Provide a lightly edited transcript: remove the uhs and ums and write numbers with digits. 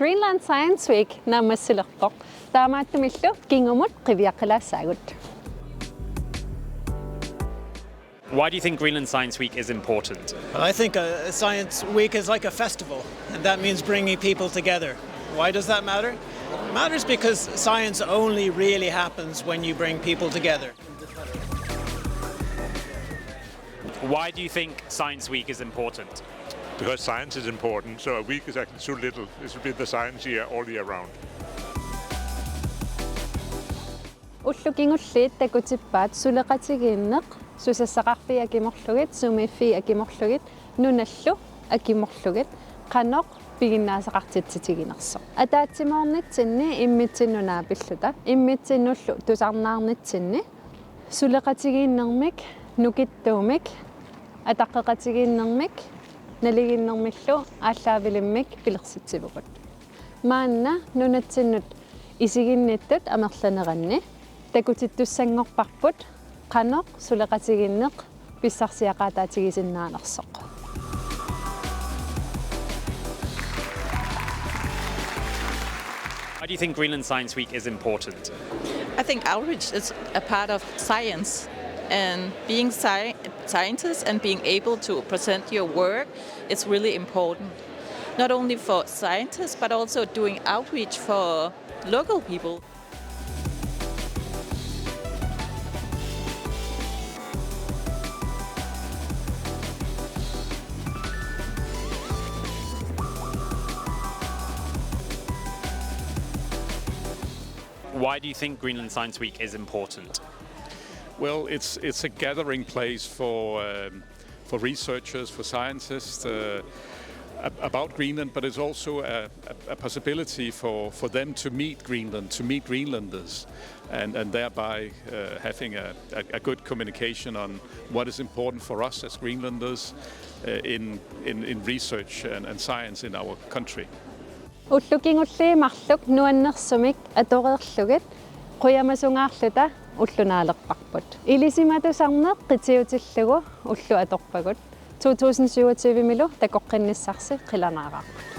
Greenland Science Week namassulerpoq taamaattumillu kingumut qiviaqilaassaagut. Why do you think Greenland Science Week is important? I think a Science Week is like a festival, and that means bringing people together. Why does that matter? It matters because science only really happens when you bring people together. Why do you think Science Week is important? Because science is important, so a week is actually too little. This will be the science year all year round. Ullukingulliit takutippaat suleqatigiinneq susassaqarpi akimorlugit sumiffi akimorlugit nunallu akimorlugit qanoq piginnaasaqartitsitiginerso ataatsimoornitsinni immitsinnunaapilluta immitsinullu tusarnaarnitsinni suleqatigiinnermik nukittuumik ataqqeqatigiinnermik naliginnermillu ааllaavilimmik pilersitsivugut maanna nunatsinnut isiginnittut amerlaneranni takutittussangorparput qanoq suleqatiginneq pissarsiaqaataatigisinnaanarsoq. Why do you think Greenland Science Week is important? I think outreach is a part of science, and being scientists and being able to present your work is really important. Not only for scientists, but also doing outreach for local people. Why do you think Greenland Science Week is important? Well, it's a gathering place for researchers, for scientists about Greenland, but it's also a possibility for them to meet Greenland, to meet Greenlanders, and thereby having a good communication on what is important for us as Greenlanders in research and science in our country. Ullukingulli marluk nuannersumik atoreerlugit quyamasungаарluta ullunaaleqparput ilisimatusarneq qitiutillugu ullu atorpagut 2027 milu takoqqinissarsi qilanaaraarput.